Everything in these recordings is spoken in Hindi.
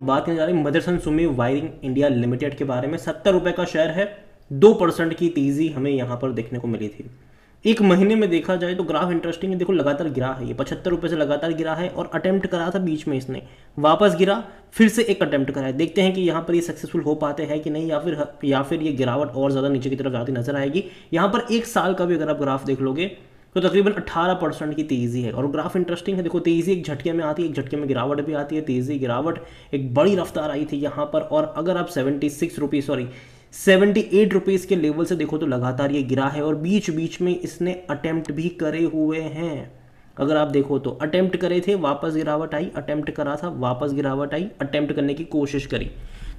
बात करने जा रहे हैं Motherson Sumi Wiring India Limited के बारे में। 70 रुपये का शेयर है, 2% की तेजी हमें यहाँ पर देखने को मिली थी। एक महीने में देखा जाए तो ग्राफ इंटरेस्टिंग है, देखो लगातार गिरा है, ये 75 रुपये से लगातार गिरा है और अटेम्प्ट करा था बीच में इसने, वापस गिरा, फिर से एक अटेम्प्ट करा है। देखते हैं कि यहाँ पर ये सक्सेसफुल हो पाते हैं कि नहीं, या फिर ये गिरावट और ज़्यादा नीचे की तरफ जाती नजर आएगी। यहाँ पर एक साल का भी अगर आप ग्राफ देख लोगे तो तकरीबन 18% की तेजी है और ग्राफ इंटरेस्टिंग है। देखो तेजी एक झटके में आती है, एक झटके में गिरावट भी आती है, तेजी गिरावट एक बड़ी रफ्तार आई थी यहाँ पर। और अगर आप 78 रुपीज़ के लेवल से देखो तो लगातार ये गिरा है और बीच बीच में इसने अटेम्प्ट भी करे हुए हैं। अगर आप देखो तो अटेम्प्ट करे थे, वापस गिरावट आई, अटेम्प्ट करा था, वापस गिरावट आई, अटेम्प्ट करने की कोशिश करी।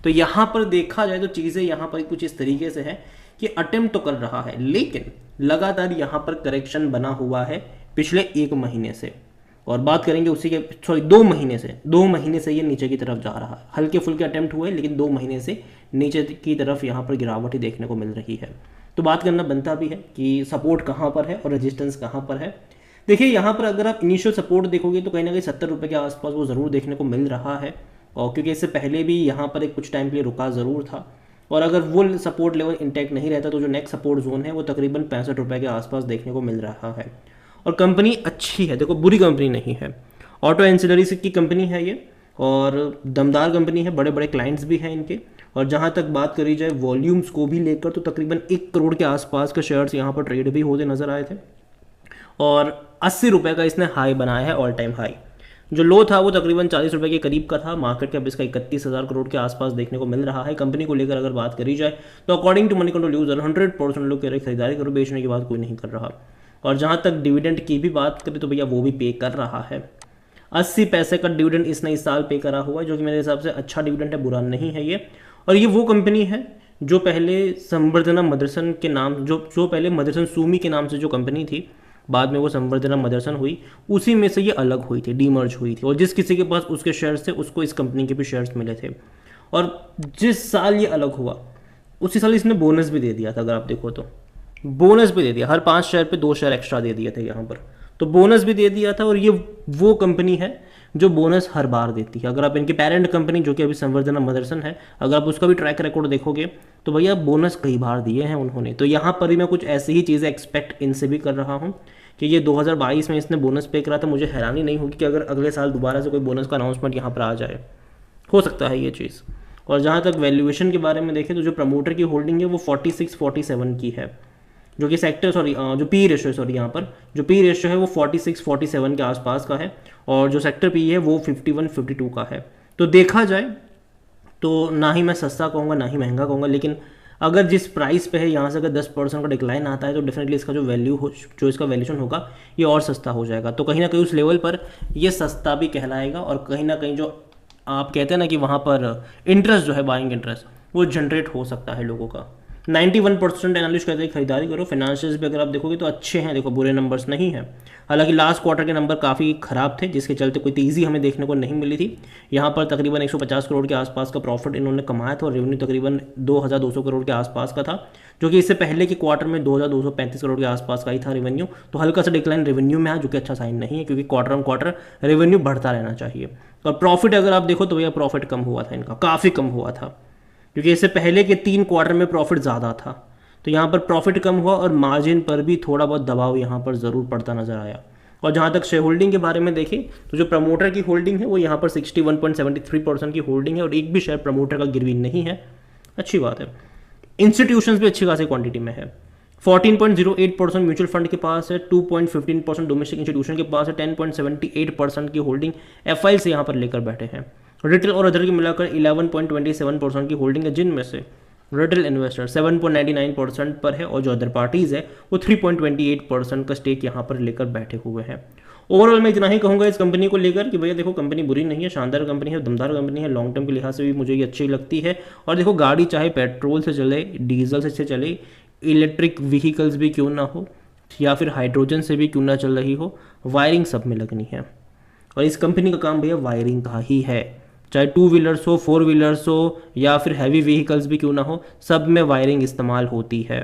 तो यहाँ पर देखा जाए तो चीज़ें यहाँ पर कुछ इस तरीके से है कि अटेम्प्ट तो कर रहा है लेकिन लगातार यहाँ पर करेक्शन बना हुआ है पिछले एक महीने से। और बात करेंगे उसी के 2 महीने से ये नीचे की तरफ जा रहा है। हल्के फुल्के अटेम्प्ट हुए लेकिन 2 महीने से नीचे की तरफ यहाँ पर गिरावट ही देखने को मिल रही है। तो बात करना बनता भी है कि सपोर्ट कहाँ पर है और रेजिस्टेंस कहाँ पर है। देखिए यहाँ पर अगर आप इनिशियल सपोर्ट देखोगे तो कहीं ना कहीं 70 रुपये के आसपास वो ज़रूर देखने को मिल रहा है, और क्योंकि इससे पहले भी यहाँ पर एक कुछ टाइम के लिए रुका ज़रूर था। और अगर वो सपोर्ट लेवल इंटैक्ट नहीं रहता तो जो नेक्स्ट सपोर्ट जोन है वो तकरीबन 65 रुपये के आसपास देखने को मिल रहा है। और कंपनी अच्छी है, देखो बुरी कंपनी नहीं है, ऑटो एंसिलरीज की कंपनी है ये और दमदार कंपनी है, बड़े बड़े क्लाइंट्स भी हैं इनके। और जहाँ तक बात करी जाए वॉल्यूम्स को भी लेकर तो तकरीबन 1 करोड़ के आसपास के शेयर्स यहाँ पर ट्रेड भी होते नजर आए थे। और 80 रुपये का इसने हाई बनाया है, ऑल टाइम हाई। जो लो था वो तकरीबन 40 रुपये के करीब का था। मार्केट कैप इसका 31,000 करोड़ के आसपास देखने को मिल रहा है। कंपनी को लेकर अगर बात करी जाए तो according to Moneycontrol user 100% लोग कह रहे खरीदारी करो, बेचने की बात कोई नहीं कर रहा। और जहाँ तक डिविडेंड की भी बात करें तो भैया वो भी पे कर रहा है। 80 पैसे का डिविडेंड इसने इस साल पे करा हुआ है, जो कि मेरे हिसाब से अच्छा डिविडेंड है, बुरा नहीं है ये। और ये वो कंपनी है जो पहले संवर्धना मदरसन के नाम जो पहले मदरसन सूमी के नाम से जो कंपनी थी, बाद में वो संवर्धना मदरसन हुई, उसी में से ये अलग हुई थी, डीमर्ज हुई थी। और जिस किसी के पास उसके शेयर्स थे उसको इस कंपनी के भी शेयर्स मिले थे। और जिस साल ये अलग हुआ उसी साल इसने बोनस भी दे दिया था। अगर आप देखो तो बोनस भी दे दिया, हर 5 शेयर पे 2 शेयर एक्स्ट्रा दे दिए थे यहाँ पर, तो बोनस भी दे दिया था। और ये वो कंपनी है जो बोनस हर बार देती है। अगर आप इनकी पेरेंट कंपनी जो कि अभी संवर्धना मदरसन है, अगर आप उसका भी ट्रैक रिकॉर्ड देखोगे तो भैया बोनस कई बार दिए हैं उन्होंने। तो यहाँ पर भी मैं कुछ ऐसी ही चीज़ें एक्सपेक्ट इनसे भी कर रहा हूँ कि ये 2022 में इसने बोनस पे करा था, मुझे हैरानी नहीं होगी कि अगर अगले साल दोबारा से कोई बोनस का अनाउंसमेंट यहाँ पर आ जाए, हो सकता है ये चीज़। और जहाँ तक वैल्यूएशन के बारे में देखें तो जो प्रमोटर की होल्डिंग है वो 46-47 की है, जो कि जो पी रेशियो यहाँ पर जो पी रेशियो है वो 46-47 के आसपास का है। और जो सेक्टर पी है वो 51-52 का है। तो देखा जाए तो ना ही मैं सस्ता कहूँगा ना ही महंगा कहूँगा, लेकिन अगर जिस प्राइस पे है यहाँ से अगर 10% का डिक्लाइन आता है तो डेफिनेटली इसका जो इसका वैल्यूशन होगा ये और सस्ता हो जाएगा। तो कहीं ना कहीं उस लेवल पर ये सस्ता भी कहलाएगा और कहीं ना कहीं जो आप कहते हैं ना कि वहाँ पर इंटरेस्ट जो है, बाइंग इंटरेस्ट, वो जनरेट हो सकता है लोगों का। 91% एनालिस्ट कहते हैं खरीदारी करो। फाइनेंशियल्स भी अगर आप देखोगे तो अच्छे हैं, देखो बुरे नंबर्स नहीं हैं। हालांकि लास्ट क्वार्टर के नंबर काफ़ी खराब थे जिसके चलते कोई तेज़ी हमें देखने को नहीं मिली थी। यहाँ पर तकरीबन 150 करोड़ के आसपास का प्रॉफिट इन्होंने कमाया था और रेवेन्यू तकरीबन 2200 करोड़ के आसपास का था, जो कि इससे पहले के क्वार्टर में 2235 करोड़ के आसपास का ही था रेवेन्यू। तो हल्का सा डिक्लाइन रेवेन्यू में आया, जो कि अच्छा साइन नहीं है क्योंकि क्वार्टर ऑन क्वार्टर रेवेन्यू बढ़ता रहना चाहिए। और प्रॉफिट अगर आप देखो तो भैया प्रॉफिट कम हुआ था इनका, काफ़ी कम हुआ था, क्योंकि इससे पहले के 3 क्वार्टर में प्रॉफिट ज़्यादा था। तो यहाँ पर प्रॉफिट कम हुआ और मार्जिन पर भी थोड़ा बहुत दबाव यहाँ पर ज़रूर पड़ता नजर आया। और जहाँ तक शेयर होल्डिंग के बारे में देखें तो जो प्रमोटर की होल्डिंग है वो यहाँ पर 61.73% की होल्डिंग है और एक भी शेयर प्रमोटर का गिरवी नहीं है, अच्छी बात है। इंस्टीट्यूशंस भी अच्छी खासी क्वांटिटी में है। 14.08% म्यूचुअल फंड के पास है, 2.15% डोमेस्टिक इंस्टीट्यूशन के पास है, 10.78% की होल्डिंग एफआई से यहाँ पर लेकर बैठे हैं। रिटेल और अदर की मिलाकर 11.27% की होल्डिंग है, जिनमें से रिटेल इन्वेस्टर 7.99% पर है और जो अदर पार्टीज है वो 3.28% का स्टेक यहाँ पर लेकर बैठे हुए हैं। ओवरऑल मैं इतना ही कहूँगा इस कंपनी को लेकर कि भैया देखो कंपनी बुरी नहीं है, शानदार कंपनी है, दमदार कंपनी है, लॉन्ग टर्म के लिहाज से भी मुझे ये अच्छी लगती है। और देखो गाड़ी चाहे पेट्रोल से चले, डीजल से चले, इलेक्ट्रिक व्हीकल्स भी क्यों ना हो या फिर हाइड्रोजन से भी क्यों ना चल रही हो, वायरिंग सब में लगनी है। और इस कंपनी का काम भैया वायरिंग का ही है, चाहे 2 व्हीलर्स हो, 4 व्हीलर्स हो या फिर हैवी व्हीकल्स भी क्यों ना हो, सब में वायरिंग इस्तेमाल होती है।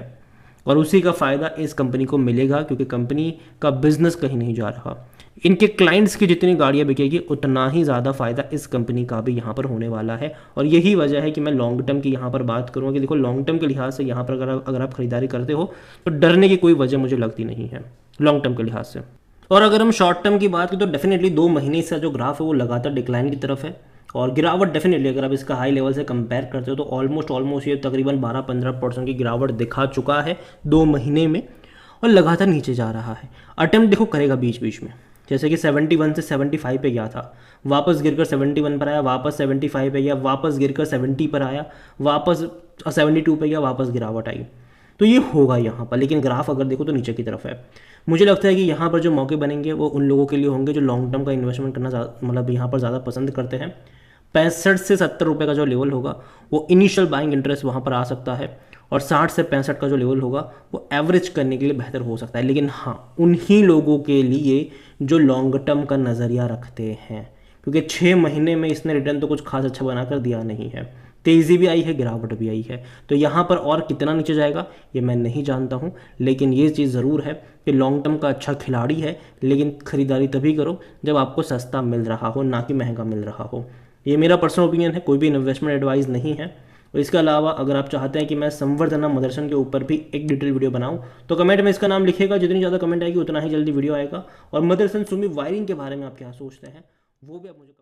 और उसी का फ़ायदा इस कंपनी को मिलेगा क्योंकि कंपनी का बिजनेस कहीं नहीं जा रहा। इनके क्लाइंट्स की जितनी गाड़ियाँ बिकेगी उतना ही ज़्यादा फ़ायदा इस कंपनी का भी यहाँ पर होने वाला है। और यही वजह है कि मैं लॉन्ग टर्म की यहाँ पर बात करूँगा कि देखो लॉन्ग टर्म के लिहाज से यहाँ पर अगर आप खरीदारी करते हो तो डरने की कोई वजह मुझे लगती नहीं है लॉन्ग टर्म के लिहाज से। और अगर हम शॉर्ट टर्म की बात करें तो डेफिनेटली 2 महीने से जो ग्राफ है वो लगातार डिक्लाइन की तरफ है और गिरावट डेफिनेटली अगर आप इसका हाई लेवल से कंपेयर करते हो तो ऑलमोस्ट ये तकरीबन 12-15% की गिरावट दिखा चुका है 2 महीने में और लगातार नीचे जा रहा है। अटेम्प्ट देखो करेगा बीच बीच में, जैसे कि 71 से 75 पे गया था, वापस गिरकर 71 पर आया, वापस 75 पे गया, वापस गिरकर 70 पर आया, वापस 72 पे गया, वापस गिरावट आई। तो ये होगा यहाँ पर, लेकिन ग्राफ अगर देखो तो नीचे की तरफ है। मुझे लगता है कि यहाँ पर जो मौके बनेंगे वो उन लोगों के लिए होंगे जो लॉन्ग टर्म का इन्वेस्टमेंट करना मतलब यहाँ पर ज़्यादा पसंद करते हैं। 65 से 70 रुपये का जो लेवल होगा वो इनिशियल बाइंग इंटरेस्ट वहाँ पर आ सकता है और 60 से 65 का जो लेवल होगा वो एवरेज करने के लिए बेहतर हो सकता है। लेकिन हाँ, उन्हीं लोगों के लिए जो लॉन्ग टर्म का नज़रिया रखते हैं, क्योंकि 6 महीने में इसने रिटर्न तो कुछ खास अच्छा बनाकर दिया नहीं है। तेज़ी भी आई है, गिरावट भी आई है, तो यहाँ पर और कितना नीचे जाएगा ये मैं नहीं जानता हूँ। लेकिन ये चीज़ ज़रूर है कि लॉन्ग टर्म का अच्छा खिलाड़ी है, लेकिन ख़रीदारी तभी करो जब आपको सस्ता मिल रहा हो, ना कि महंगा मिल रहा हो। ये मेरा पर्सनल ओपिनियन है, कोई भी इन्वेस्टमेंट एडवाइस नहीं है। और इसके अलावा अगर आप चाहते हैं कि मैं संवर्धना मदरसन के ऊपर भी एक डिटेल वीडियो बनाऊं तो कमेंट में इसका नाम लिखेगा, जितनी ज़्यादा कमेंट आएगी उतना ही जल्दी वीडियो आएगा। और मदरसन सुमी वायरिंग के बारे में आप क्या सोचते हैं वो भी आप मुझे